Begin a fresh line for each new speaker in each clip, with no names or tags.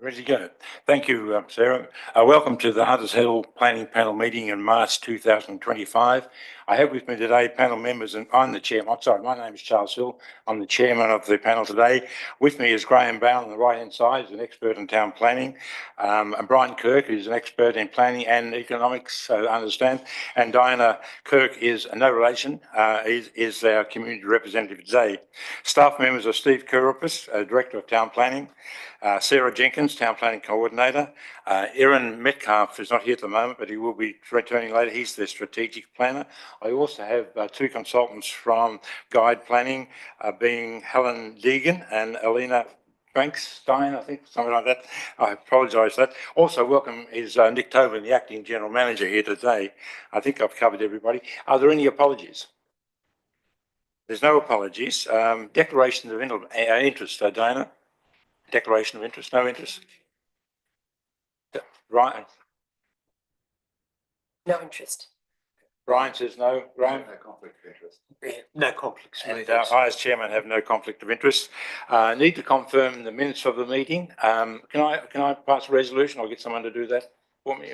Ready to go. Thank you, Sarah. Welcome to the Hunters Hill Planning Panel meeting in March 2025. I have with me today panel members, and I'm the chairman. My name is Charles Hill. I'm the chairman of the panel today. With me is Graham Bowell on the right-hand side, who's an expert in town planning, and Brian Kirk, who's an expert in planning and economics, I understand. And Diana Kirk is no relation, is our community representative today. Staff members are Steve Kurupis, Director of Town Planning, Sarah Jenkins, Town Planning Coordinator. Erin Metcalf is not here at the moment, but he will be returning later. He's the Strategic Planner. I also have two consultants from Guide Planning, being Helen Deegan and Alina Frankstein, I think, something like that. I apologise for that. Also welcome is Nick Tobin, the Acting General Manager here today. I think I've covered everybody. Are there any apologies? There's no apologies. Declarations of interest, Diana? Declaration of interest? No interest? Right.
No interest.
Brian says no. Graham?
No conflict of interest.
No conflicts.
And I, as chairman, have no conflict of interest. Need to confirm the minutes of the meeting. Can I pass a resolution? I'll get someone to do that for me.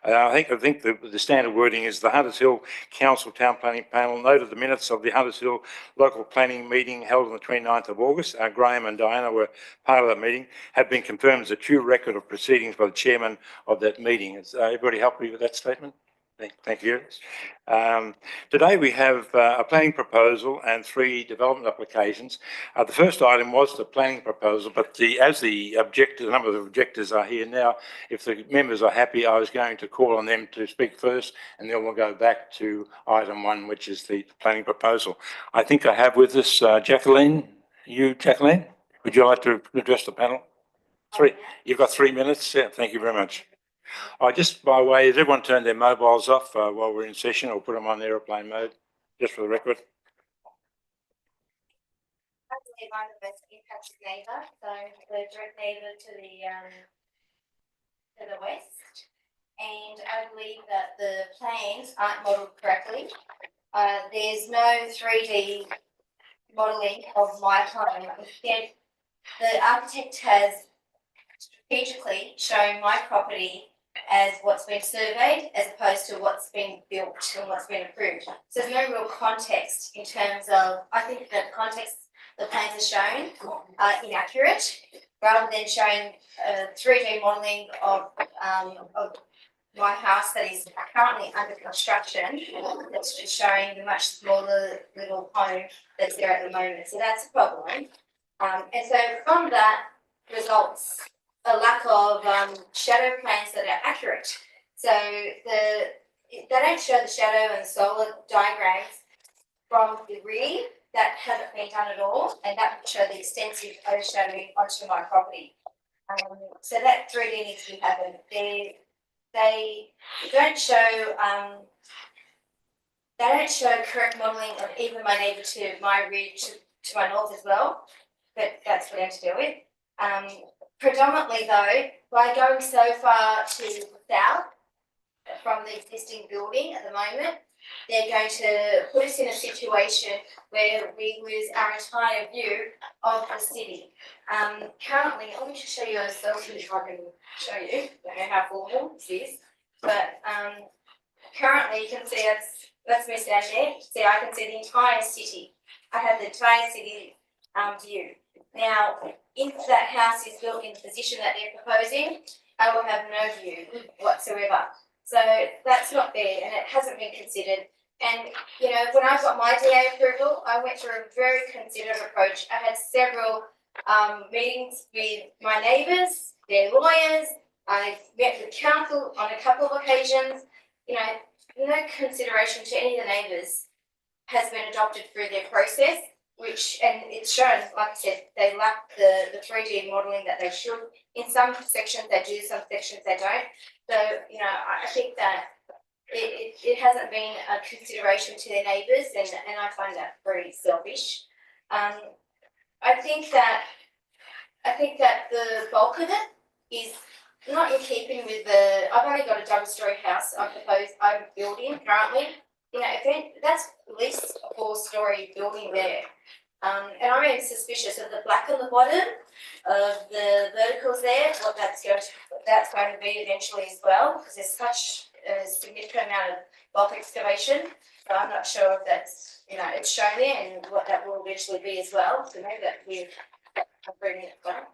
I think the standard wording is the Hunters Hill Council Town Planning Panel noted the minutes of the Hunters Hill local planning meeting held on the 29th of August. Graham and Diana were part of that meeting, have been confirmed as a true record of proceedings by the chairman of that meeting. Is everybody happy with that statement? Thank you. Today we have a planning proposal and 3 development applications. The first item was the planning proposal, but as the number of objectors are here now, if the members are happy, I was going to call on them to speak first, and then we'll go back to item 1, which is the planning proposal. I think I have with us Jacqueline. Jacqueline, would you like to address the panel? 3. You've got 3 minutes. Yeah, thank you very much. Just by way, has everyone turned their mobiles off while we're in session, or put them on aeroplane mode, just for the record?
Actually, I'm the most impacted neighbour, so the direct neighbour to the west, and I believe that the plans aren't modelled correctly. There's no 3D modelling of my home. Instead, the architect has strategically shown my property as what's been surveyed as opposed to what's been built and what's been approved. So there's no real context in terms of, I think that the context the plans are shown are inaccurate, rather than showing 3D modelling of my house that is currently under construction. It's just showing the much smaller little home that's there at the moment. So that's a problem. And so from that results a lack of shadow plans that are accurate. So they don't show the shadow and solar diagrams from the rear. That hasn't been done at all, and that would show the extensive overshadowing onto my property. So that 3D needs to happen. They don't show correct modelling of even my neighbour to my rear to my north as well, but that's for them to deal with. Predominantly though, by going so far to the south from the existing building at the moment, they're going to put us in a situation where we lose our entire view of the city. Currently, let me just show you a selfie if I can show you. I don't know how formal this is, but currently you can see that's me down there. See, I can see the entire city. I have the entire city view. Now, if that house is built in the position that they're proposing, I will have no view whatsoever. So that's not there, and it hasn't been considered. And, you know, when I got my DA approval, I went through a very considered approach. I had several meetings with my neighbours, their lawyers. I met with council on a couple of occasions. You know, no consideration to any of the neighbours has been adopted through their process, and it's shown, like I said, they lack the 3D modelling that they should. In some sections they do, some sections they don't. So, you know, I think that it hasn't been a consideration to their neighbours, and I find that very selfish. I think that the bulk of it is not in keeping with I've only got a double-storey house I'm building currently. You know, that's at least a 4-storey building there. And I'm even suspicious of the black on the bottom of the verticals there, what that's going to be eventually as well, because there's such a significant amount of bulk excavation. So I'm not sure if that's, it's shown there and what that will eventually be as well. So maybe that we bring it back.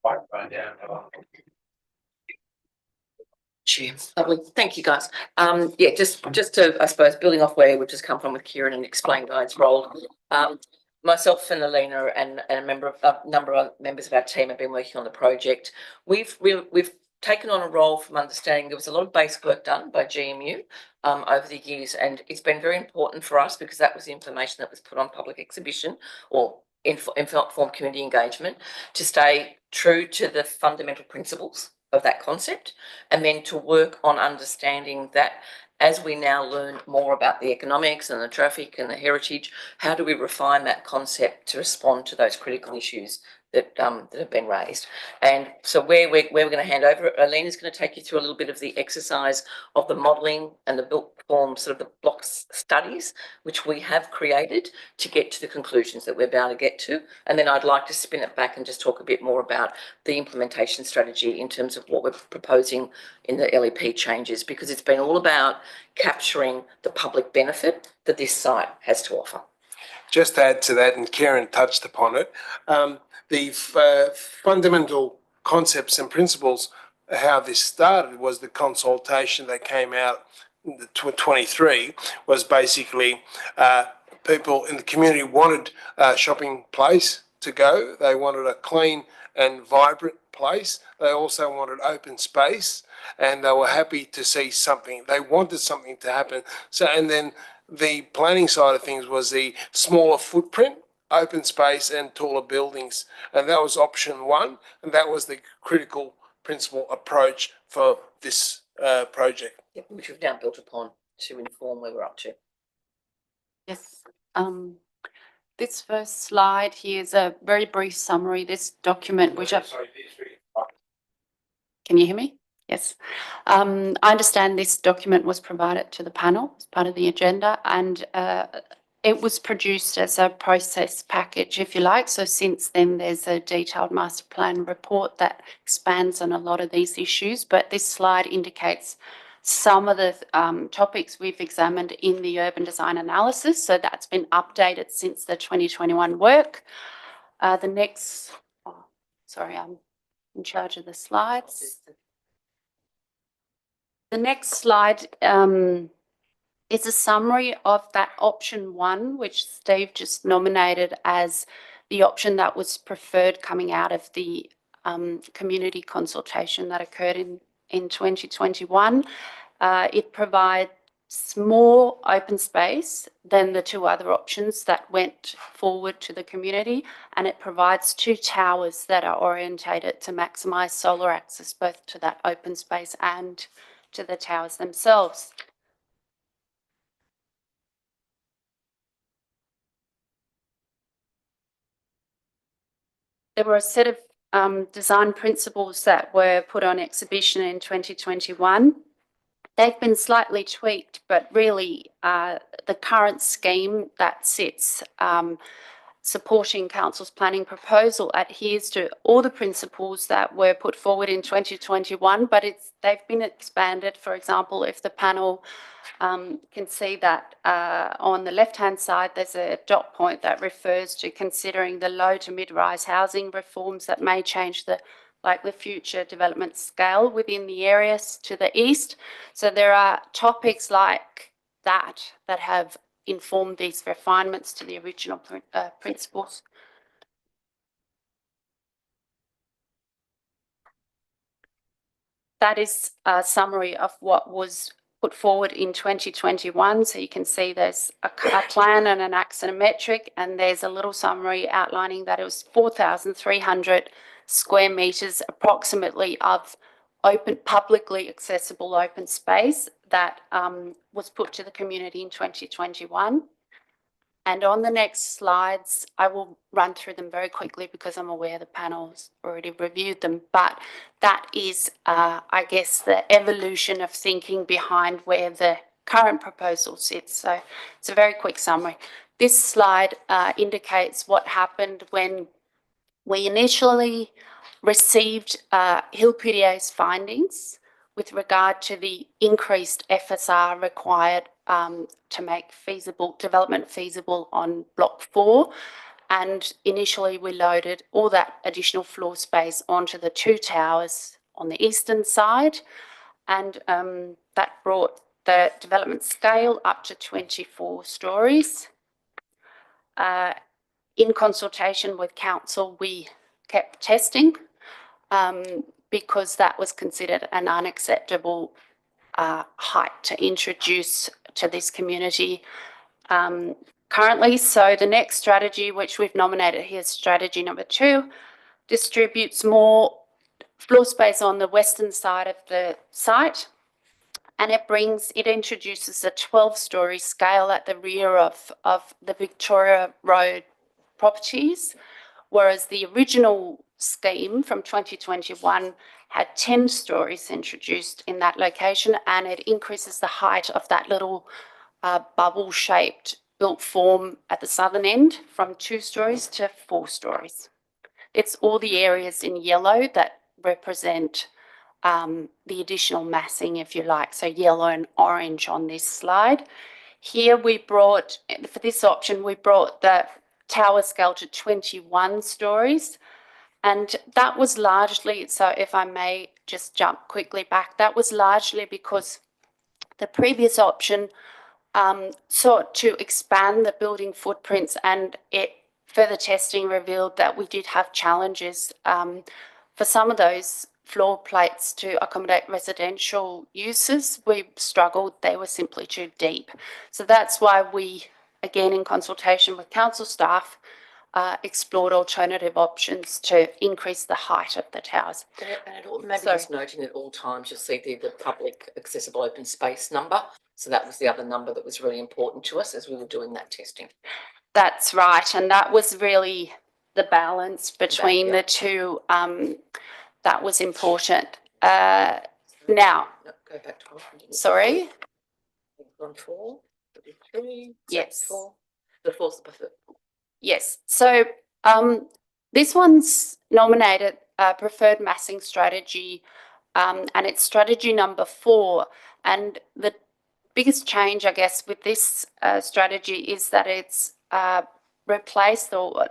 Microphone down.
Lovely. Thank you, guys. Yeah, just to, I suppose, building off where we've just come from with Kieran and explain Guide's role. Myself and Alina and a number of members of our team have been working on the project. We've taken on a role from understanding there was a lot of base work done by GMU over the years, and it's been very important for us because that was the information that was put on public exhibition or informed community engagement to stay true to the fundamental principles of that concept, and then to work on understanding that as we now learn more about the economics and the traffic and the heritage, how do we refine that concept to respond to those critical issues that have been raised? And so where we're going to hand over, Alina's going to take you through a little bit of the exercise of the modelling and the built form, sort of the block studies, which we have created to get to the conclusions that we're about to get to. And then I'd like to spin it back and just talk a bit more about the implementation strategy in terms of what we're proposing in the LEP changes, because it's been all about capturing the public benefit that this site has to offer.
Just to add to that, and Karen touched upon it, the fundamental concepts and principles, how this started was the consultation that came out in the 23 was basically people in the community wanted a shopping place to go. They wanted a clean and vibrant place. They also wanted open space, and they were happy to see something. They wanted something to happen. So, and then the planning side of things was the smaller footprint, open space and taller buildings. And that was option one. And that was the critical principle approach for this project.
Yep, which we've now built upon to inform where we're up to.
Yes. This first slide here is a very brief summary. This document, which can you hear me? Yes. I understand this document was provided to the panel as part of the agenda, and it was produced as a process package, if you like. So since then, there's a detailed master plan report that expands on a lot of these issues. But this slide indicates some of the topics we've examined in the urban design analysis. So that's been updated since the 2021 work. The next, sorry, I'm in charge of the slides. The next slide is a summary of that option one, which Steve just nominated as the option that was preferred coming out of the community consultation that occurred in 2021. It provides more open space than the two other options that went forward to the community, and it provides two towers that are orientated to maximise solar access both to that open space and to the towers themselves. There were a set of design principles that were put on exhibition in 2021. They've been slightly tweaked, but really the current scheme that sits supporting Council's planning proposal adheres to all the principles that were put forward in 2021, but they've been expanded. For example, if the panel can see that on the left-hand side, there's a dot point that refers to considering the low to mid-rise housing reforms that may change the future development scale within the areas to the east. So there are topics like that have informed these refinements to the original principles. That is a summary of what was put forward in 2021. So you can see there's a plan and an axonometric, and there's a little summary outlining that it was 4,300 square metres approximately of open, publicly accessible open space that was put to the community in 2021. And on the next slides, I will run through them very quickly because I'm aware the panel's already reviewed them, but that is, I guess, the evolution of thinking behind where the current proposal sits. So it's a very quick summary. This slide indicates what happened when we initially received Hill PDA's findings with regard to the increased FSR required to make development feasible on Block 4. And initially we loaded all that additional floor space onto the 2 towers on the eastern side, and that brought the development scale up to 24 stories. In consultation with council, we kept testing because that was considered an unacceptable height to introduce to this community currently. So the next strategy, which we've nominated here, strategy number 2, distributes more floor space on the western side of the site, and it introduces a 12-story scale at the rear of the Victoria Road properties, whereas the original scheme from 2021 had 10 stories introduced in that location, and it increases the height of that little bubble-shaped built form at the southern end from 2 stories to 4 stories. It's all the areas in yellow that represent the additional massing, if you like, so yellow and orange on this slide. Here we brought, for this option, we brought the tower scale to 21 stories, and that was largely, so if I may just jump quickly back, that was largely because the previous option sought to expand the building footprints, and further testing revealed that we did have challenges for some of those floor plates to accommodate residential uses. We struggled, they were simply too deep. So that's why we, again in consultation with council staff, explored alternative options to increase the height of the towers.
Maybe just noting at all times you'll see the public accessible open space number. So that was the other number that was really important to us as we were doing that testing.
That's right, and that was really the balance between the two that was important. Now,
go back to one.
Sorry?
4, 3,
yes.
4. The fourth preferred.
Yes, so this one's nominated preferred massing strategy, and it's strategy number 4. And the biggest change, I guess, with this strategy is that it's replaced, or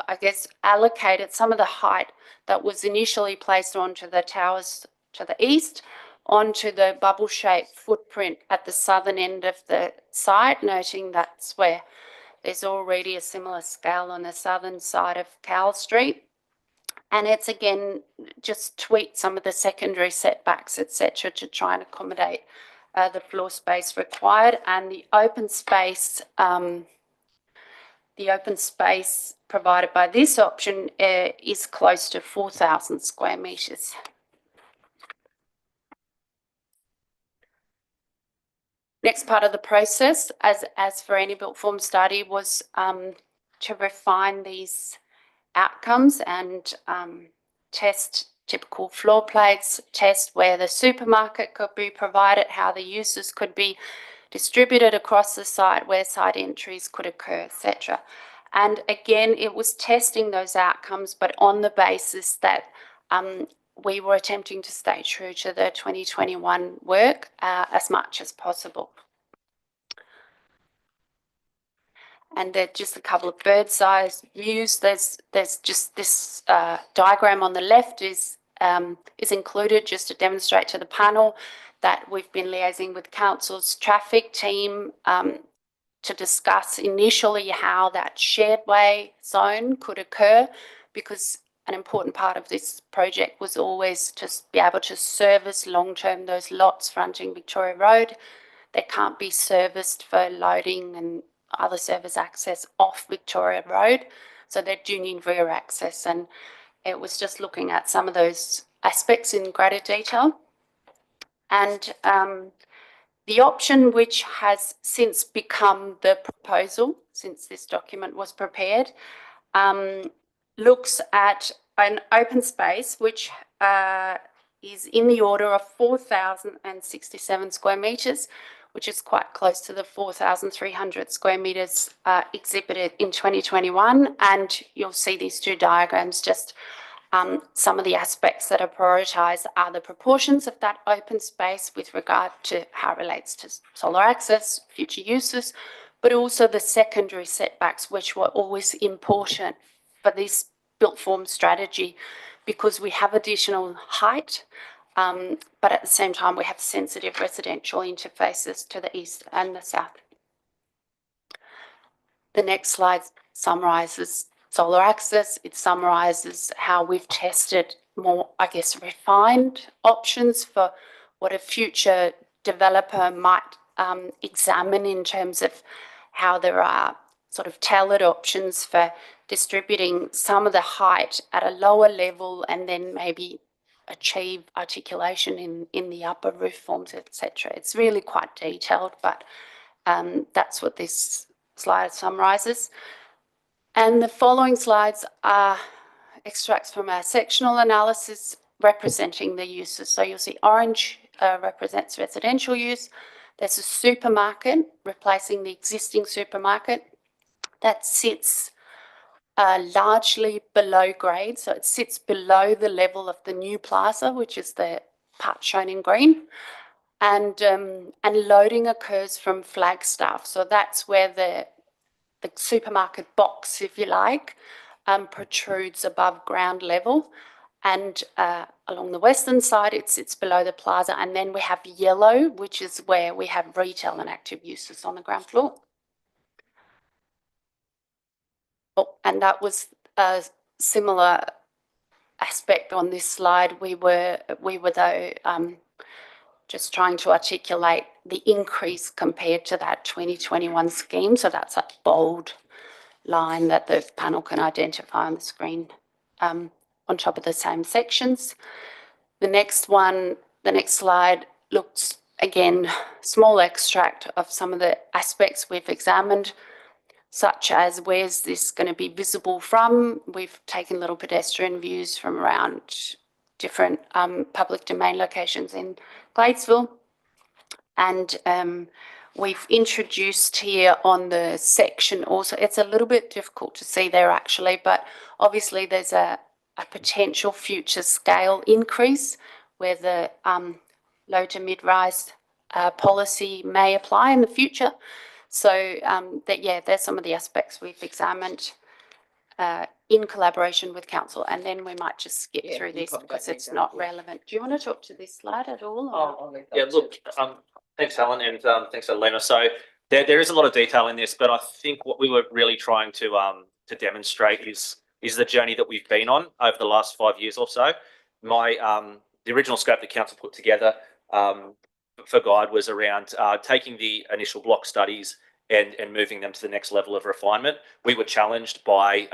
I guess allocated some of the height that was initially placed onto the towers to the east onto the bubble-shaped footprint at the southern end of the site, noting that's where there's already a similar scale on the southern side of Cowell Street. And it's again just tweaked some of the secondary setbacks, etc., to try and accommodate the floor space required. And the open space provided by this option is close to 4,000 square metres. Next part of the process, as for any built form study, was to refine these outcomes and test typical floor plates, test where the supermarket could be provided, how the uses could be distributed across the site, where site entries could occur, etc. And again, it was testing those outcomes, but on the basis that we were attempting to stay true to the 2021 work as much as possible. And there are just a couple of bird's eye views. There's just this diagram on the left is included just to demonstrate to the panel that we've been liaising with council's traffic team to discuss initially how that shared way zone could occur, because an important part of this project was always to be able to service long-term those lots fronting Victoria Road. They can't be serviced for loading and other service access off Victoria Road, so they do need rear access, and it was just looking at some of those aspects in greater detail. And the option which has since become the proposal, since this document was prepared, looks at an open space which is in the order of 4,067 square metres, which is quite close to the 4,300 square metres exhibited in 2021. And you'll see these two diagrams, just some of the aspects that are prioritised are the proportions of that open space with regard to how it relates to solar access, future uses, but also the secondary setbacks, which were always important for this built form strategy, because we have additional height, but at the same time we have sensitive residential interfaces to the east and the south. The next slide summarises solar access. It summarises how we've tested more, I guess, refined options for what a future developer might examine in terms of how there are sort of tailored options for distributing some of the height at a lower level and then maybe achieve articulation in the upper roof forms, etc. It's really quite detailed, but that's what this slide summarises. And the following slides are extracts from our sectional analysis representing the uses. So you'll see orange represents residential use. There's a supermarket replacing the existing supermarket that sits largely below grade. So it sits below the level of the new plaza, which is the part shown in green. And loading occurs from Flagstaff. So that's where the supermarket box, if you like, protrudes above ground level. And along the western side, it sits below the plaza. And then we have yellow, which is where we have retail and active uses on the ground floor. Oh, and that was a similar aspect on this slide. We were though just trying to articulate the increase compared to that 2021 scheme. So that's a bold line that the panel can identify on the screen on top of the same sections. The next slide looks, again, small extract of some of the aspects we've examined, such as where's this going to be visible from. We've taken little pedestrian views from around different public domain locations in Gladesville. And we've introduced here on the section also, it's a little bit difficult to see there actually, but obviously there's a potential future scale increase where the low to mid-rise policy may apply in the future. So there's some of the aspects we've examined in collaboration with council, and then we might just skip through this because it's not relevant. Do you want to talk to this slide at all?
Yeah, look, thanks, Helen, and thanks, Elena. So there is a lot of detail in this, but I think what we were really trying to demonstrate is the journey that we've been on over the last 5 years or so. The original scope that council put together for Guide was around taking the initial block studies and moving them to the next level of refinement. We were challenged by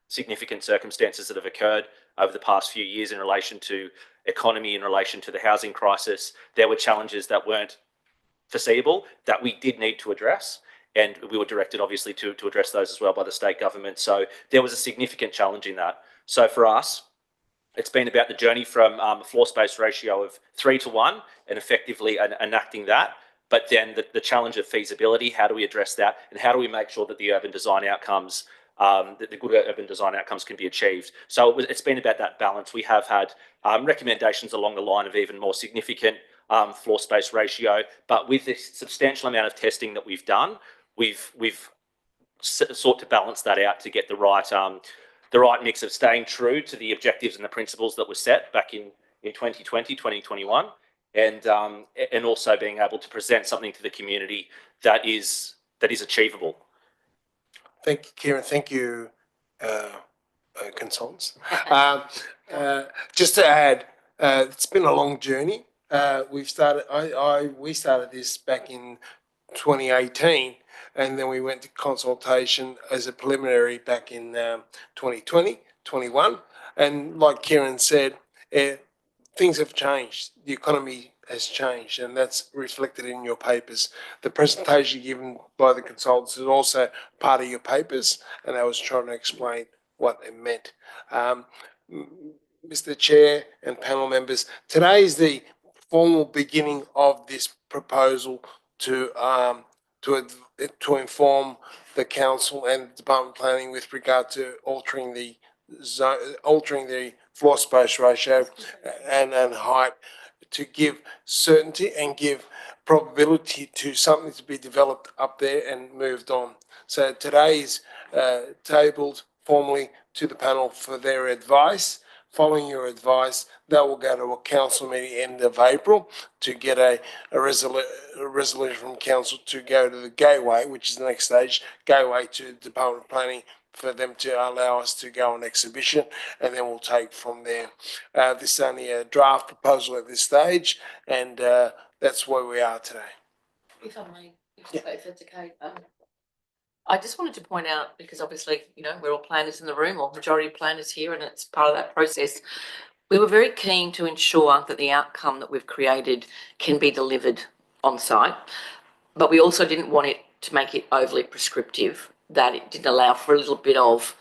significant circumstances that have occurred over the past few years in relation to economy, in relation to the housing crisis. There were challenges that weren't foreseeable that we did need to address, and we were directed obviously to address those as well by the state government. So there was a significant challenge in that. So for us, it's been about the journey from a floor space ratio of 3 to 1 and effectively enacting that. But then the challenge of feasibility, how do we address that? And how do we make sure that the urban design outcomes, that the good urban design outcomes can be achieved? So it's been about that balance. We have had recommendations along the line of even more significant floor space ratio, but with this substantial amount of testing that we've done, we've sought to balance that out to get the right mix of staying true to the objectives and the principles that were set back in 2020, 2021. And also being able to present something to the community that is achievable.
Thank you, Kieran. Thank you, consultants. Just to add, it's been a long journey. We started this back in 2018, and then we went to consultation as a preliminary back in 2020, 21. And like Kieran said, things have changed. The economy has changed, and that's reflected in your papers. The presentation given by the consultants is also part of your papers, and I was trying to explain what it meant. Mr. Chair and panel members, today is the formal beginning of this proposal to inform the council and Department of Planning with regard to altering the floor space ratio and height to give certainty and give probability to something to be developed up there and moved on. So today is tabled formally to the panel for their advice. Following your advice, that will go to a council meeting end of April to get a resolution from council to go to the gateway, which is the next stage, gateway to the Department of Planning for them to allow us to go on exhibition, and then we'll take from there. This is only a draft proposal at this stage, and that's where we are today.
If I may, if it's okay, I just wanted to point out, because obviously, you know, we're all planners in the room, or majority of planners here, and it's part of that process. We were very keen to ensure that the outcome that we've created can be delivered on site, but we also didn't want it to make it overly prescriptive, that it didn't allow for a little bit of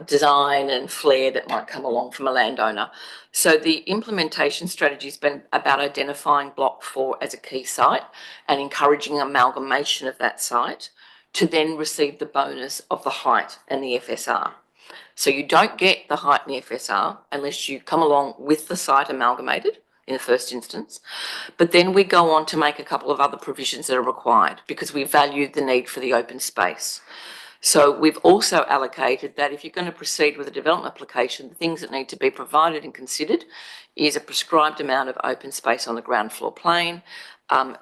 design and flair that might come along from a landowner. So the implementation strategy has been about identifying Block 4 as a key site and encouraging amalgamation of that site to then receive the bonus of the height and the FSR. So you don't get the height and the FSR unless you come along with the site amalgamated in the first instance. But then we go on to make a couple of other provisions that are required because we value the need for the open space. So we've also allocated that if you're going to proceed with a development application, the things that need to be provided and considered is a prescribed amount of open space on the ground floor plane.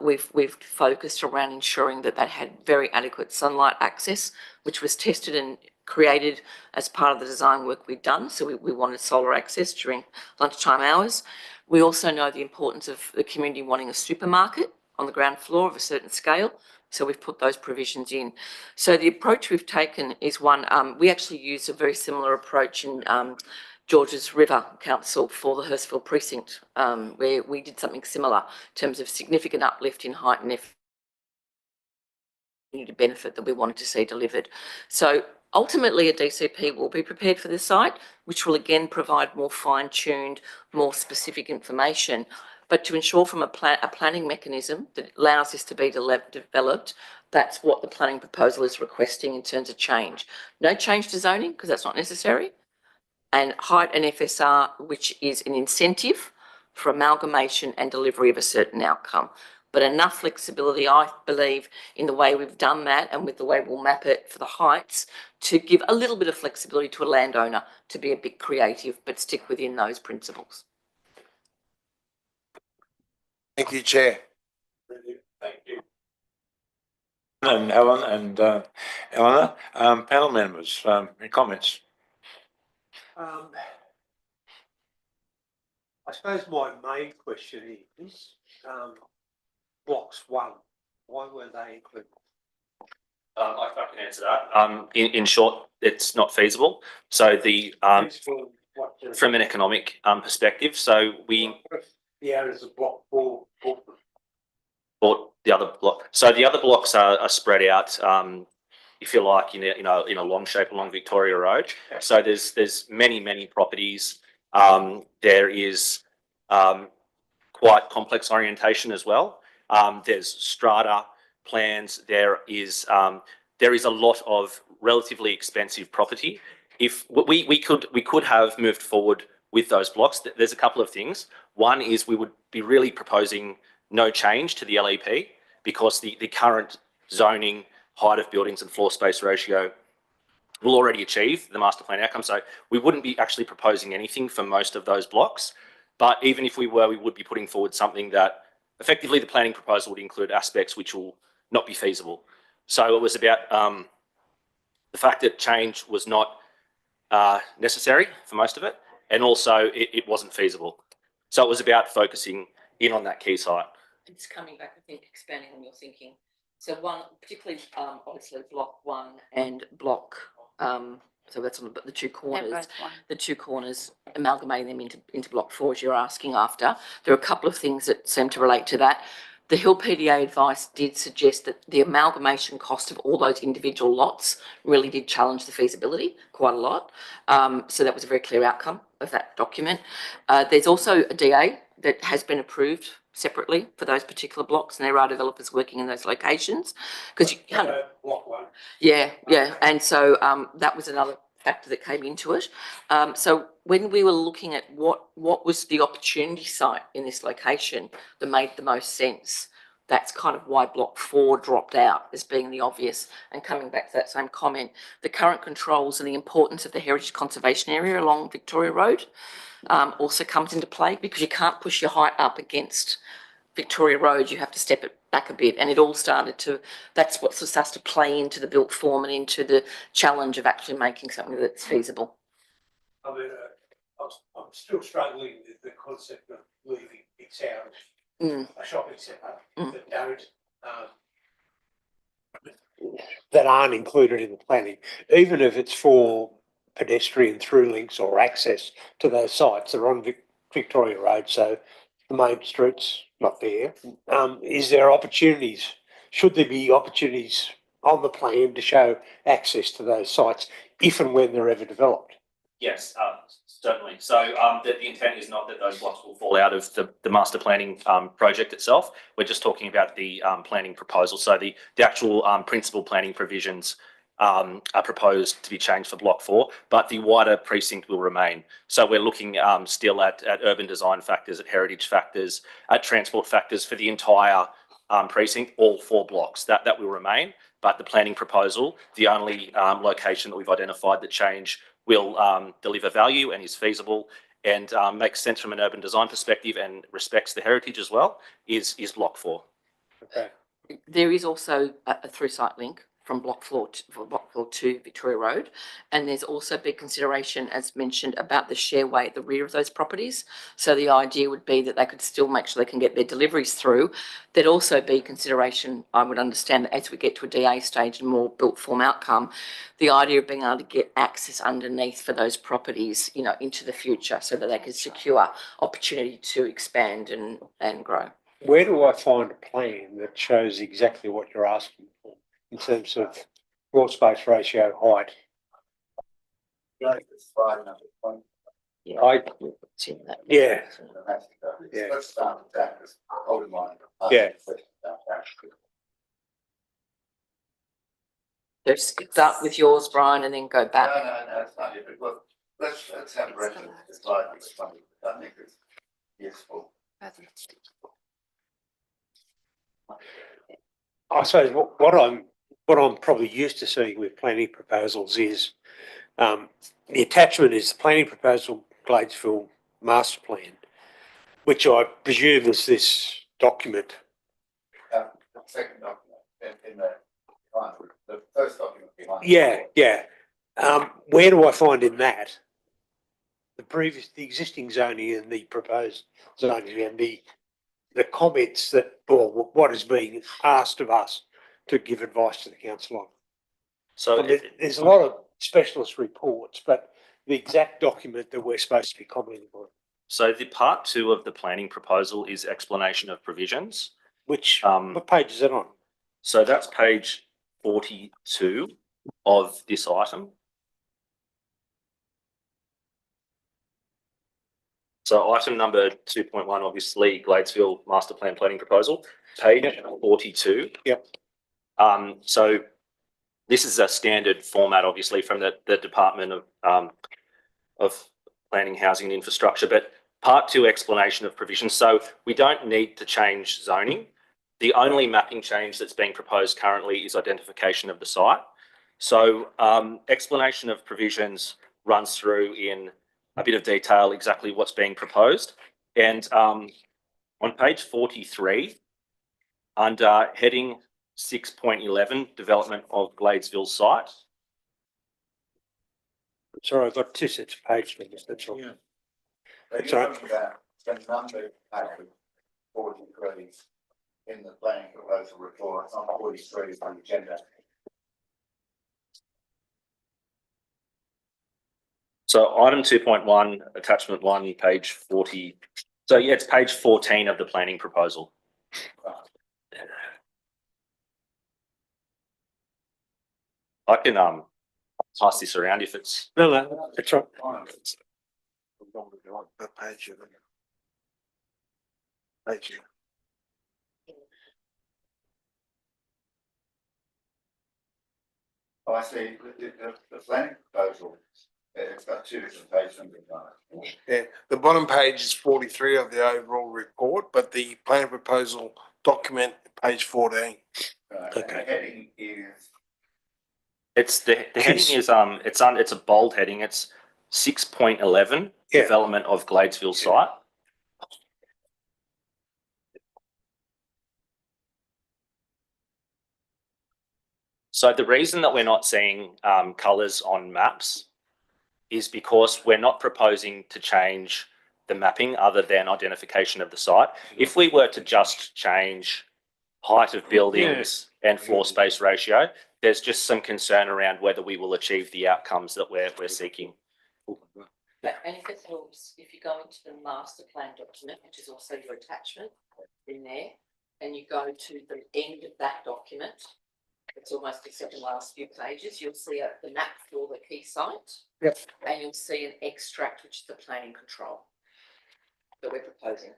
We've focused around ensuring that that had very adequate sunlight access, which was tested and created as part of the design work we've done. So we wanted solar access during lunchtime hours. We also know the importance of the community wanting a supermarket on the ground floor of a certain scale. So we've put those provisions in. So the approach we've taken is one, we actually used a very similar approach in Georges River Council for the Hurstville precinct, where we did something similar in terms of significant uplift in height and benefit that we wanted to see delivered. So ultimately a DCP will be prepared for the site, which will again provide more fine-tuned, more specific information, but to ensure from a planning mechanism that allows this to be developed, that's what the planning proposal is requesting in terms of change. No change to zoning, because that's not necessary, and height and FSR, which is an incentive for amalgamation and delivery of a certain outcome. But enough flexibility, I believe, in the way we've done that and with the way we'll map it for the heights to give a little bit of flexibility to a landowner to be a bit creative, but stick within those principles.
Thank you, Chair.
Thank you. And Helen and Eleanor, panel members, any comments?
I suppose my main question is, blocks 1, why were they included?
I can answer that. In short, it's not feasible. So from an economic perspective, so we
The owners of block 4
bought the other block. So the other blocks are spread out, if you like, in a long shape along Victoria Road. So there's many properties. There is quite complex orientation as well. There's strata plans. There is a lot of relatively expensive property. If we could have moved forward with those blocks, there's a couple of things. One is we would be really proposing no change to the LEP because the current zoning, height of buildings and floor space ratio will already achieve the master plan outcome. So we wouldn't be actually proposing anything for most of those blocks. But even if we were, we would be putting forward something that effectively the planning proposal would include aspects which will not be feasible. So it was about the fact that change was not necessary for most of it, and also it wasn't feasible. So it was about focusing in on that key site.
It's coming back, I think, expanding on your thinking. So one, particularly, obviously block 1 and block, so that's on the two corners. The two corners, amalgamating them into block 4, as you're asking after. There are a couple of things that seem to relate to that. The Hill PDA advice did suggest that the amalgamation cost of all those individual lots really did challenge the feasibility quite a lot. So that was a very clear outcome of that document. There's also a DA that has been approved separately for those particular blocks, and there are developers working in those locations because you can't.
Block 1.
Yeah. And so that was another factor that came into it. So when we were looking at what was the opportunity site in this location that made the most sense, that's kind of why Block 4 dropped out as being the obvious. And coming back to that same comment, the current controls and the importance of the heritage conservation area along Victoria Road also comes into play, because you can't push your height up against Victoria Road, you have to step it back a bit. And it all started to, that's what starts to play into the built form and into the challenge of actually making something that's feasible.
I mean, I'm still struggling with the concept of leaving bits out of a shopping centre that don't, that aren't included in the planning, even if it's for pedestrian through links or access to those sites. They're on Victoria Road, so the main street's not there. Is there opportunities? Should there be opportunities on the plan to show access to those sites if and when they're ever developed?
Yes, certainly. So the intent is not that those blocks will fall out of the master planning project itself. We're just talking about the planning proposal. So the actual principal planning provisions are proposed to be changed for Block 4, but the wider precinct will remain. So we're looking still at urban design factors, at heritage factors, at transport factors for the entire precinct, all 4 blocks. That will remain. But the planning proposal, the only location that we've identified that change will deliver value and is feasible and makes sense from an urban design perspective and respects the heritage as well, is Block 4.
Okay.
There is also a through site link from Block 4 to Victoria Road, and there's also big consideration, as mentioned, about the shareway at the rear of those properties. So the idea would be that they could still make sure they can get their deliveries through. There'd also be consideration, I would understand, that as we get to a DA stage and more built form outcome, the idea of being able to get access underneath for those properties, you know, into the future, so that they can secure opportunity to expand and grow.
Where do I find a plan that shows exactly what you're asking for in terms of floor space ratio, height?
Yeah.
Yeah.
Let's start with that, because I wouldn't mind.
Yeah.
Just start with yours, Brian, and then go back.
No, it's not it. Look, let's have a rest of this slide. I think it's useful.
I suppose what I'm probably used to seeing with planning proposals is the attachment is the planning proposal Gladesville master plan, which I presume is this document.
The second document in the first document behind.
Yeah. Where do I find in that the existing zoning and the proposed zoning and the comments that, or what is being asked of us to give advice to the council on?
So
There's a lot of specialist reports, but the exact document that we're supposed to be commenting on.
So the part 2 of the planning proposal is explanation of provisions.
Which, what page is it on?
So that's page 42 of this item. So item number 2.1, obviously, Gladesville Master Plan Planning Proposal, page 42.
Yep.
So this is a standard format, obviously, from the Department of Planning, Housing and Infrastructure, but part 2, explanation of provisions. So we don't need to change zoning. The only mapping change that's being proposed currently is identification of the site. So explanation of provisions runs through in a bit of detail exactly what's being proposed. And on page 43, under heading 6.11, development of Gladesville site.
Sorry, I've got 2 sets of page numbers, that's all.
Yeah.
That's
You're
right.
talking about the number 43 in the planning proposal report. It's not 43 on the agenda.
So item 2.1, attachment 1, page 40. So yeah, it's page 14 of the planning proposal. I can pass this around if it's.
No, that's right.
I see the planning proposal, it's got two different pages on it.
Yeah, the bottom page is 43 of the overall report, but the plan proposal document, page 14.
Right, and
Okay.
the heading is,
It's the heading is it's a bold heading. It's 6.11
Yeah.
development of Gladesville site. So the reason that we're not seeing colours on maps is because we're not proposing to change the mapping other than identification of the site. If we were to just change height of buildings and floor space ratio, there's just some concern around whether we will achieve the outcomes that we're seeking.
And if it helps, if you go into the master plan document, which is also your attachment in there, and you go to the end of that document, it's almost the second last few pages, you'll see the map for the key site.
Yep.
And you'll see an extract, which is the planning control that we're proposing.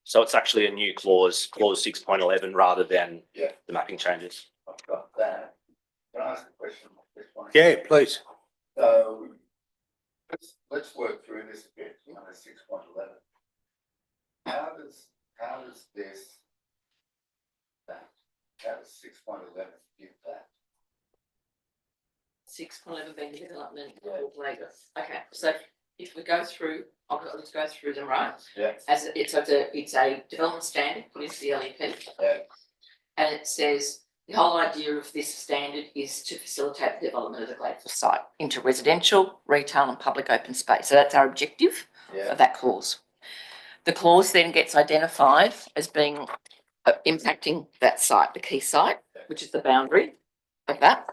So it's actually a new clause 6.11 rather than
Yeah.
the mapping changes.
I've got that. Can I ask a question on this one?
Yeah, please.
So, let's work through this a bit, on the 6.11. How does this, how does 6.11 give that?
6.11 being development of labour. Okay, so if we go through, let's go through them, right?
Yeah.
As it's a development standard, put into the LEP.
Yeah.
And it says the whole idea of this standard is to facilitate the development of the Gladesville site into residential, retail and public open space. So that's our objective of that clause. The clause then gets identified as being impacting that site, the key site, which is the boundary of that.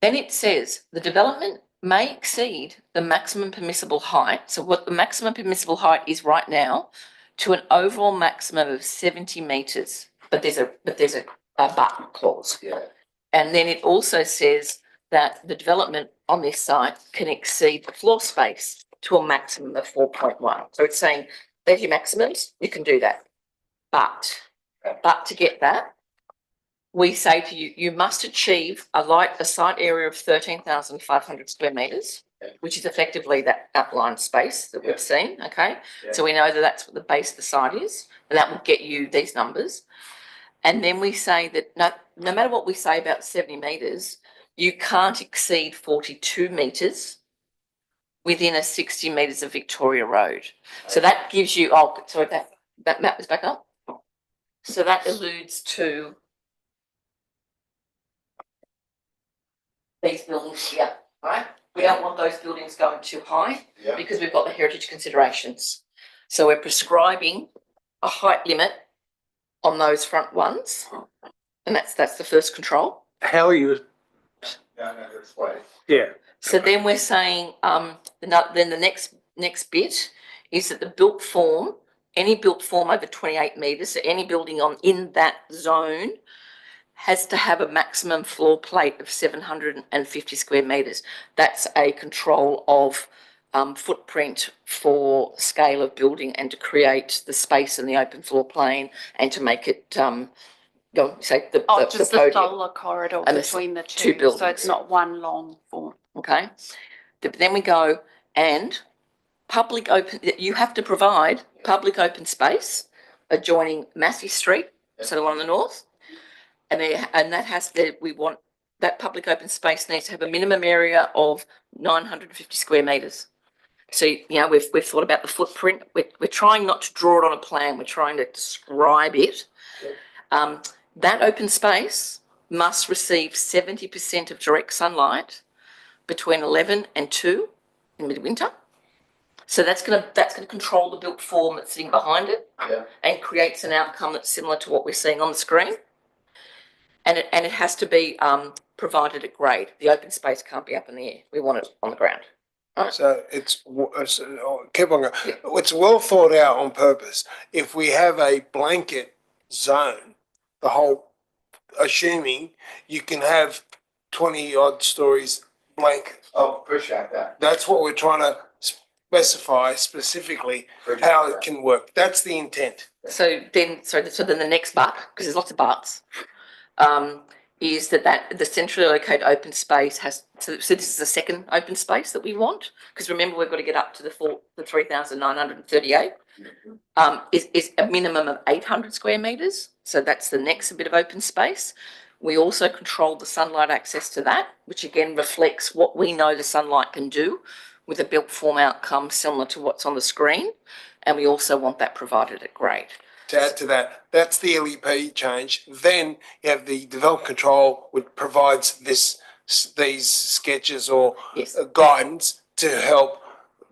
Then it says the development may exceed the maximum permissible height. So what the maximum permissible height is right now, to an overall maximum of 70 metres. But there's a but clause.
Yeah.
And then it also says that the development on this site can exceed the floor space to a maximum of 4.1. So it's saying there's your maximums, you can do that. But to get that, we say to you, you must achieve a site area of 13,500 square metres, which is effectively that outlined space that we've seen, okay?
Yeah.
So we know that that's what the base of the site is, and that will get you these numbers. And then we say that no matter what we say about 70 metres, you can't exceed 42 metres within a 60 metres of Victoria Road. So that gives you, that map is back up. So that alludes to these buildings here, right? We don't want those buildings going too high because we've got the heritage considerations. So we're prescribing a height limit on those front ones, and that's the first control.
How are you?
No, that's right.
Yeah.
So then we're saying, then the next bit is that the built form, any built form over 28 metres, so any building in that zone has to have a maximum floor plate of 750 square metres. That's a control of footprint for scale of building and to create the space in the open floor plane and to make it the podium.
solar corridor
And
between the
two
two,
buildings.
so it's not one long form.
Okay, then we go and public open. You have to provide public open space adjoining Massey Street, so the one on the north, and we want that public open space needs to have a minimum area of 950 square metres. So we've thought about the footprint. We're trying not to draw it on a plan. We're trying to describe it. That open space must receive 70% of direct sunlight between 11 and 2 in midwinter. So that's going to control the built form that's sitting behind it and creates an outcome that's similar to what we're seeing on the screen. And it has to be provided at grade. The open space can't be up in the air. We want it on the ground. Right.
So keep on going. It's well thought out on purpose. If we have a blanket zone, the whole, assuming you can have 20 odd stories blank.
Oh, appreciate that.
That's what we're trying to specify specifically how it can work. That's the intent.
So then the next but, because there's lots of buts, is that the centrally located open space has, so this is the second open space that we want, because remember, we've got to get up to the 3,938. Is a minimum of 800 square metres, so that's the next bit of open space. We also control the sunlight access to that, which again reflects what we know the sunlight can do with a built form outcome similar to what's on the screen, and we also want that provided at grade.
To add to that, that's the LEP change. Then you have the development control, which provides these sketches or
Yes.
guidance to help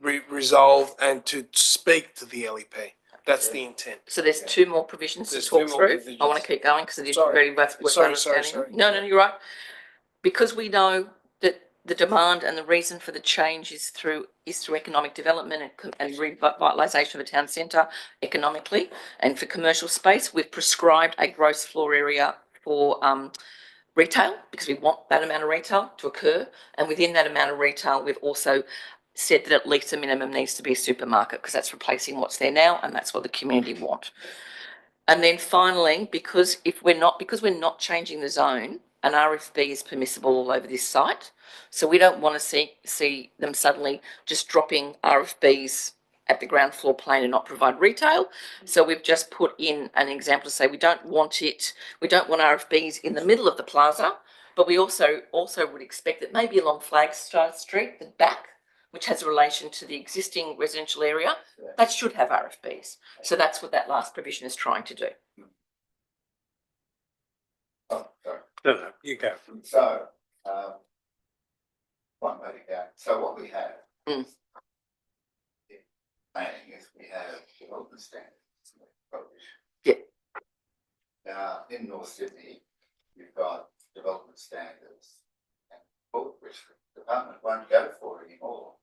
resolve and to speak to the LEP. That's the intent.
So there's two more provisions to
There's
talk
two more
through. I
provisions.
want to keep going because it is
Sorry.
very worth
Sorry.
understanding. No, you're right. Because we know that the demand and the reason for the change is through economic development and revitalisation of a town centre economically, and for commercial space, we've prescribed a gross floor area for retail, because we want that amount of retail to occur, and within that amount of retail, we've also said that at least a minimum needs to be a supermarket, because that's replacing what's there now, and that's what the community want. And then finally, because we're not changing the zone, an RFB is permissible all over this site. So we don't want to see them suddenly just dropping RFBs at the ground floor plane and not provide retail. So we've just put in an example to say we don't want RFBs in the middle of the plaza, but we also would expect that maybe along Flagstaff Street, the back, which has a relation to the existing residential area, that should have RFBs. So that's what that last provision is trying to do.
Oh, sorry.
No, you go.
So, one way to go. So what we have
Mm.
in planning is we have development standards.
Yeah.
Now, in North Sydney, you've got development standards, and which the department won't go for anymore.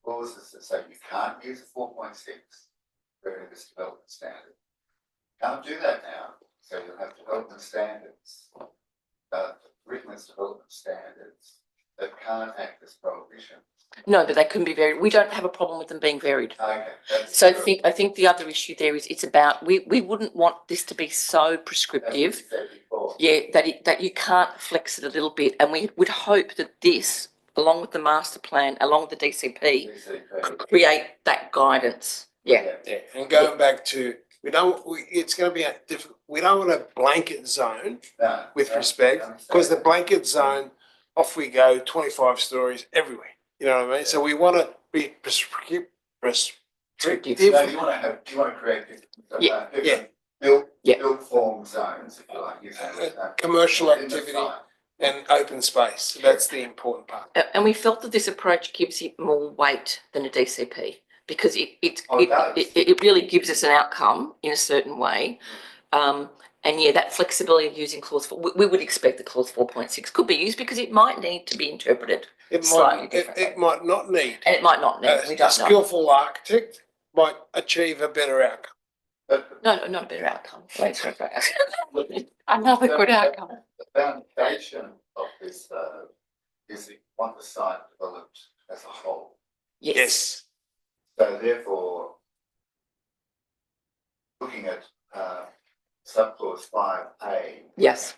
Clauses that say you can't use a 4.6 for this development standard. Can't do that now, so you'll have development standards, written as development standards that can't act as prohibitions.
No, but they can be varied. We don't have a problem with them being varied.
Okay.
So I think the other issue there is it's about we wouldn't want this to be so prescriptive. Yeah, that you can't flex it a little bit, and we would hope that this, along with the master plan, along with the DCP, could create that guidance. Yeah.
And going back to, it's going to be we don't want a blanket zone with respect, because the blanket zone, off we go, 25 stories everywhere. You know what I mean? So we want to be prescriptive.
No, you want to create different built form zones, if you like.
Commercial activity and open space. That's the important part.
And we felt that this approach gives it more weight than a DCP, because it really gives us an outcome in a certain way. And yeah, that flexibility of using clause 4, we would expect that clause 4.6 could be used, because it might need to be interpreted slightly differently.
It might not need.
And it might not need. We don't know.
A skillful architect might achieve a better outcome.
No, not a better outcome.
Another good outcome.
The foundation of this, is that you want the site developed as a whole.
Yes.
So therefore, looking at subclause 5A.
Yes.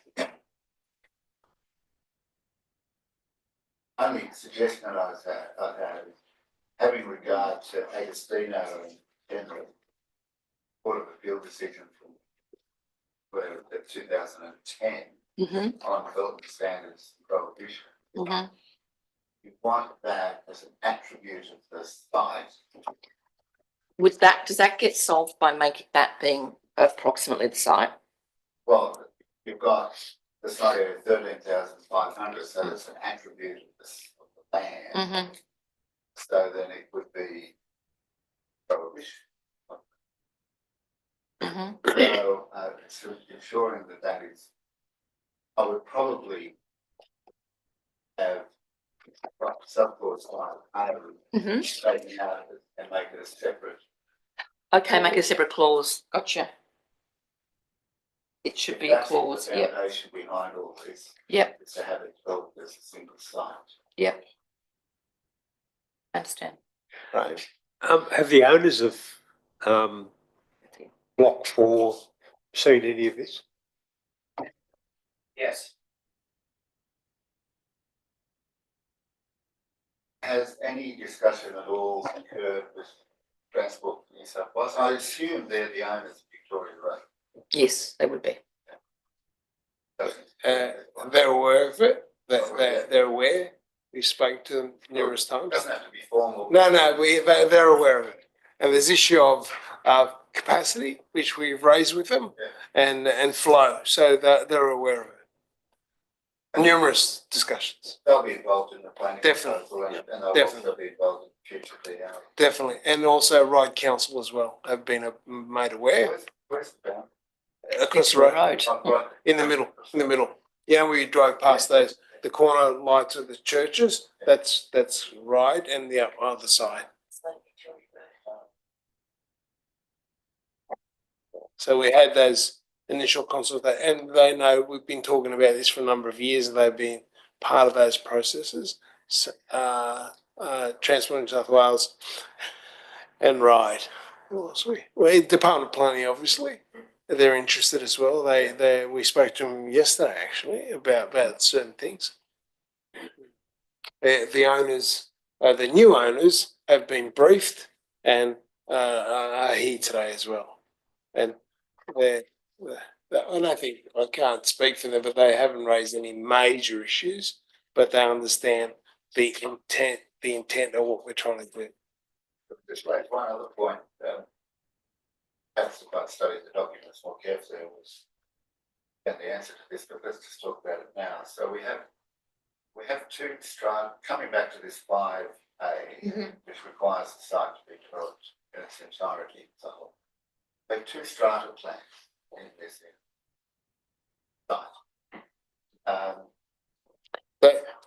Only suggestion I've had is having regard to Agostino and General Court of Appeal decision from 2010 on development standards and prohibition. You want that as an attribute of the site.
Does that get solved by making that being approximately the site?
Well, you've got the site area 13,500, so that's an attribute of the land. So then it would be prohibition. So ensuring that is, I would probably have subclause 5A taken out of it and make it a separate.
Okay, make it a separate clause. Gotcha. It should be a clause.
The foundation behind all this.
Yep.
Is to have it developed as a single site.
Yep. Understand.
Right.
Have the owners of Block 4 seen any of this?
Yes.
Has any discussion at all occurred with Transport for New South Wales? I assume they're the owners of Victoria Road.
Yes, they would be.
They're aware of it. They're aware. We spoke to them numerous times.
Doesn't have to be formal.
No, they're aware of it. And there's issue of capacity, which we've raised with them, and flow. So they're aware of it. Numerous discussions.
They'll be involved in the planning.
Definitely.
proposal and they'll
Definitely.
also be involved in future PA.
Definitely. And also Ride Council as well have been made aware.
Where's the bound?
Across the road.
Oh, right.
In the middle. Yeah, we drove past those, the corner lights of the churches, that's Ride, and the other side. So we had those initial consultations, and they know we've been talking about this for a number of years, and they've been part of those processes. So, Transport New South Wales and Ride. Who else we Department of Planning, obviously. They're interested as well. We spoke to them yesterday actually about certain things. The owners, the new owners, have been briefed and are here today as well. And I don't think I can't speak for them, but they haven't raised any major issues. But they understand the intent of what we're trying to do.
Just like one other point. Perhaps if I'd studied the documents more carefully, I was get the answer to this, but let's just talk about it now. So we have two strata coming back to this 5A, which requires the site to be developed in its entirety. So we have two strata plans in this site.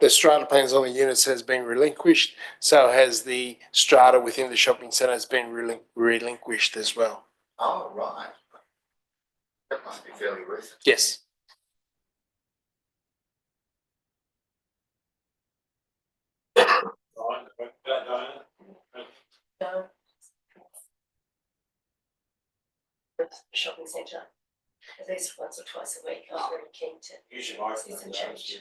The strata plans on the units has been relinquished, so has the strata within the shopping centre has been relinquished as well.
Oh, right. That must be fairly recent.
Yes.
No. Shopping centre, at least once or twice a week. I'm very keen to see some change.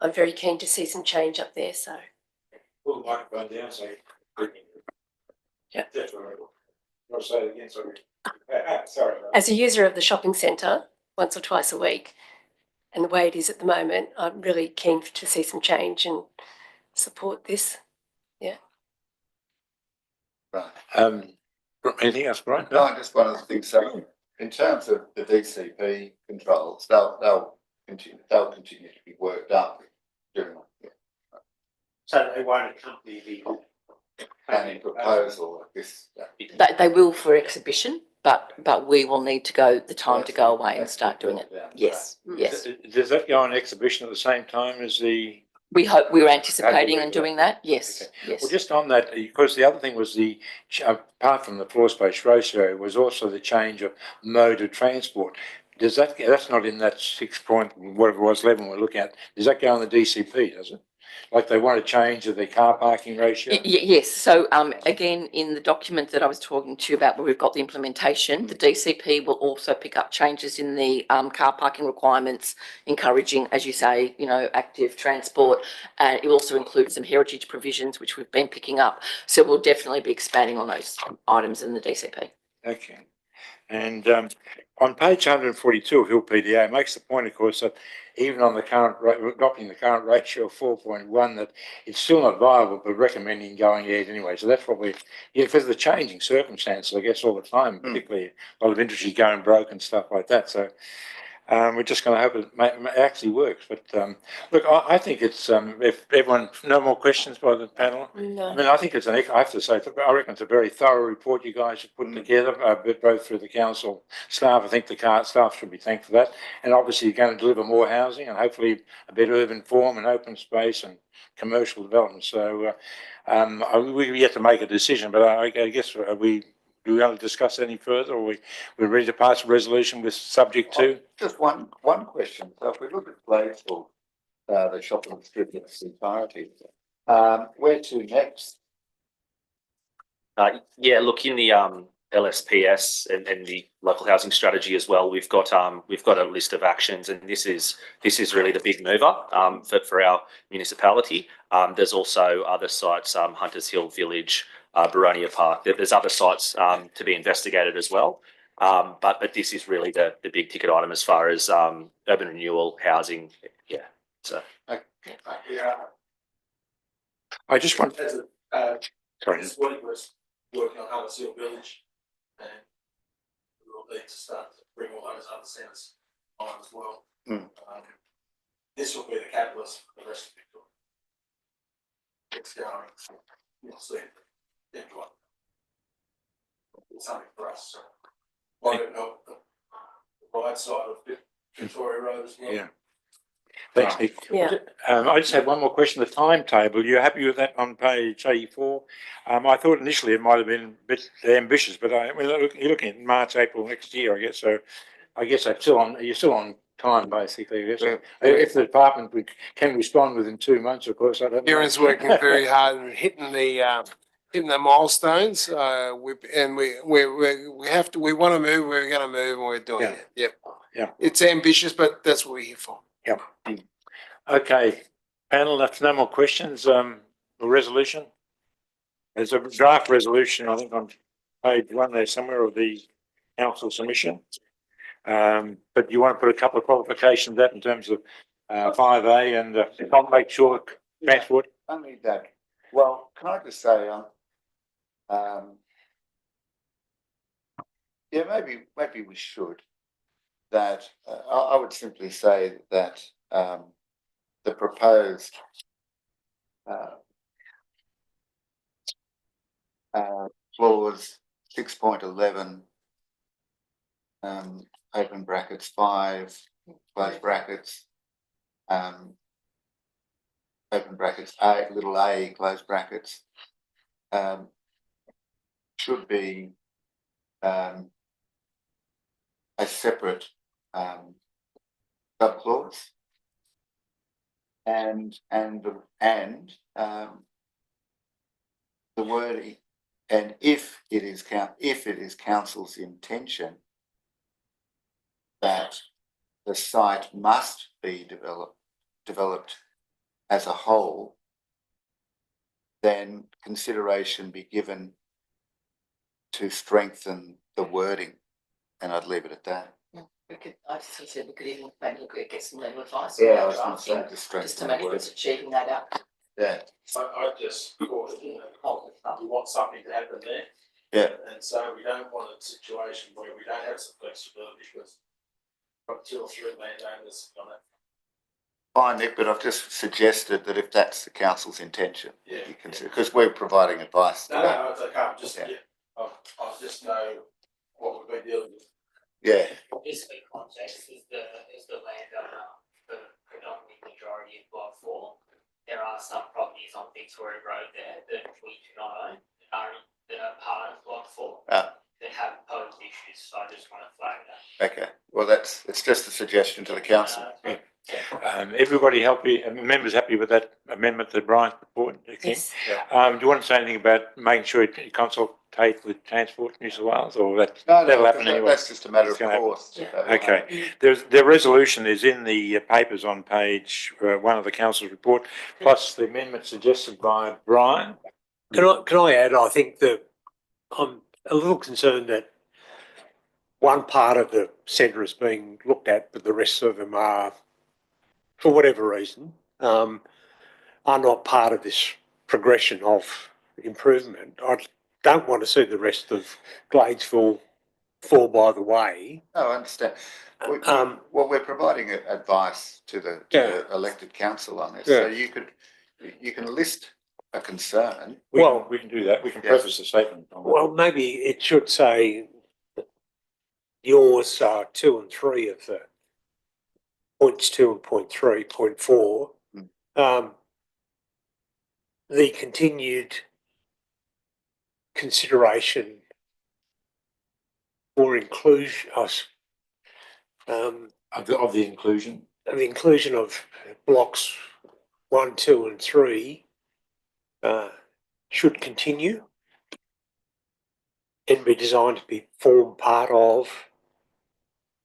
I'm very keen to see some change up there, so.
Pull the microphone down, so.
Yeah.
I'll say it again, sorry. Sorry.
As a user of the shopping centre once or twice a week, and the way it is at the moment, I'm really keen to see some change and support this.
Right.
Anything else, Brian?
No, just one of the things. So, in terms of the DCP controls, they'll continue to be worked up during
So they won't accompany the
planning proposal of this.
They will for exhibition, but we will need to go, the time to go away and start doing it. Yes, yes.
Does that go on exhibition at the same time as the?
We hope, we're anticipating and doing that, yes,
Okay.
yes.
Well, just on that, because the other thing was apart from the floor space ratio, was also the change of mode of transport. Does that's not in that 6 point, whatever it was, 11 we're looking at, does that go on the DCP, does it? Like they want to change the car parking ratio?
Yes, so again, in the document that I was talking to you about where we've got the implementation, the DCP will also pick up changes in the car parking requirements, encouraging, as you say, active transport. And it also includes some heritage provisions, which we've been picking up. So we'll definitely be expanding on those items in the DCP.
Okay. And on page 142 of Hill PDA, it makes the point, of course, that even on the current adopting the current ratio of 4.1, that it's still not viable, but recommending going ahead anyway. So that's what because of the changing circumstances, I guess, all the time, particularly a lot of industry going broke and stuff like that. So we're just going to hope it actually works. But look, I think it's if everyone, no more questions by the panel.
No.
I mean, I think I have to say, I reckon it's a very thorough report you guys have put together, both through the council staff. I think the staff should be thanked for that. And obviously you're going to deliver more housing and hopefully a better urban form and open space and commercial development. So we're yet to make a decision, but I guess do we want to discuss any further, or we're ready to pass a resolution with subject to?
Just one question. So if we look at Gladesville, the shopping strip in its entirety, where to next?
Yeah, look, in the LSPS and the local housing strategy as well, we've got a list of actions, and this is really the big mover for our municipality. There's also other sites, Hunters Hill Village, Baronia Park. There's other sites to be investigated as well. But this is really the big ticket item as far as urban renewal, housing. Yeah. So
Yeah.
I just want, sorry.
This week was working on Hunters Hill Village, and we'll need to start to bring all those other centres on as well. This will be the catalyst for the rest of Victoria. It's going, you'll see, everyone. It's something for us. Might even help the right side of Victoria Road as well.
Yeah. Thanks, Nick.
Yeah.
I just had one more question. The timetable, you're happy with that on page 84? I thought initially it might have been a bit ambitious, but you're looking at March, April next year, I guess. So I guess you're still on time, basically. I guess. If the department can respond within 2 months, of course, I don't know.
Kieran's working very hard and hitting the milestones. We want to move. We're going to move, and we're doing it. Yep.
Yeah.
It's ambitious, but that's what we're here for.
Yeah. Okay, panel. If no more questions, the resolution. There's a draft resolution, I think, on page 1 there somewhere of the council submission. But you want to put a couple of qualifications that in terms of 5A and not make sure transport.
Only that. Well, can I just say, yeah, maybe we should. That I would simply say that the proposed clause 6.11 open brackets 5 close brackets open brackets little a close brackets should be a separate subclause, and the wording, and if it is council's intention that the site must be developed as a whole, then consideration be given to strengthen the wording, and I'd leave it at that.
I just said we could even maybe look at get some legal advice.
Yeah, I was going to say
just to make sure it's achieving that out.
Yeah.
I just thought, we want something to happen there.
Yeah.
And so we don't want a situation where we don't have some flexibility because got 2 or 3 landowners on it.
Fine, Nick, but I've just suggested that if that's the council's intention,
Yeah,
you consider, because we're providing advice.
No, it's okay. I just know what we've been dealing with.
Yeah.
Basically, context is the landowner for predominantly majority of Block 4. There are some properties on Victoria Road there that we do not own that are part of Block 4 that have posed issues. So I just want to flag that.
Okay. Well, it's just a suggestion to the council.
Everybody happy? Members happy with that amendment to Brian's report?
Yes.
Do you want to say anything about making sure you consultate with Transport New South Wales, or
No,
that'll happen anyway?
That's just a matter of
It's
course.
Okay. The resolution is in the papers on page 1 of the council's report, plus the amendment suggested by Brian.
Can I add? I think that I'm a little concerned that one part of the centre is being looked at, but the rest of them are, for whatever reason, are not part of this progression of improvement. I don't want to see the rest of Gladesville fall by the way.
No, I understand. Well, we're providing advice to the elected council on this, so you can list a concern.
We can do that. We can preface the statement.
Well, maybe it should say yours are 2 and 3 of the points 2 and point 3, point 4. The continued consideration for inclusion of
the inclusion.
The inclusion of blocks 1, 2 and 3 should continue. can be designed to form part of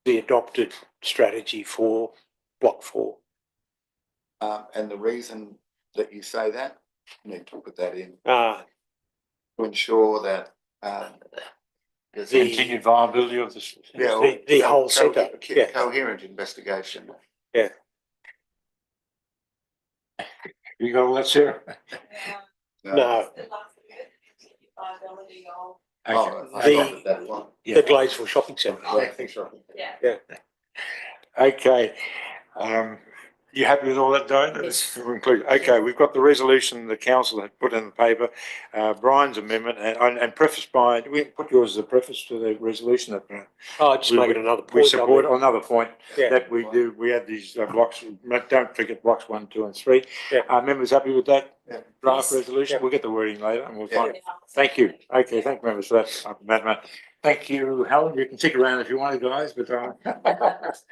the adopted strategy for Block 4.
And the reason that you say that, you need to put that in
Uh,
to ensure that, there's
The-
Continued viability of this.
yeah,
the whole centre, yeah.
coherent investigation.
You got all that, Sarah?
No,
Okay.
Oh, I
The-
got that one.
the Gladesville Shopping Centre.
Yeah, thanks, Rob.
Okay, you happy with all that, Diane?
Yes.
Okay, we've got the resolution the council had put in the paper, Brian's amendment and prefaced by, we put yours as a preface to the resolution that
Oh, just make it another
we
point.
support. Another point
Yeah.
that we had these blocks, don't forget blocks 1, 2 and 3.
Yeah.
Members happy with that
Yeah.
draft
Yes.
resolution?
Yeah.
We'll get the wording later and we'll
Yeah.
find. Thank you. Okay, thank you, members, for that, Madam. Thank you, Helen. You can stick around if you want, guys, but thanks,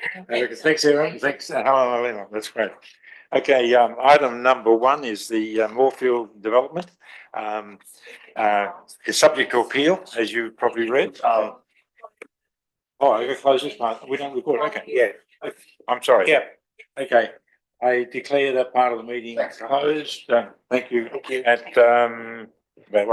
Aaron. Thanks, Helen and Elena. That's great. Okay, item number 1 is the Moorfield development. It's subject to appeal, as you probably read. Oh, I gotta close this part. We don't record. Okay,
Yeah.
I'm sorry.
Yeah.
Okay, I declare that part of the meeting
Thanks.
closed. Thank you.
Thank you.
At, about what?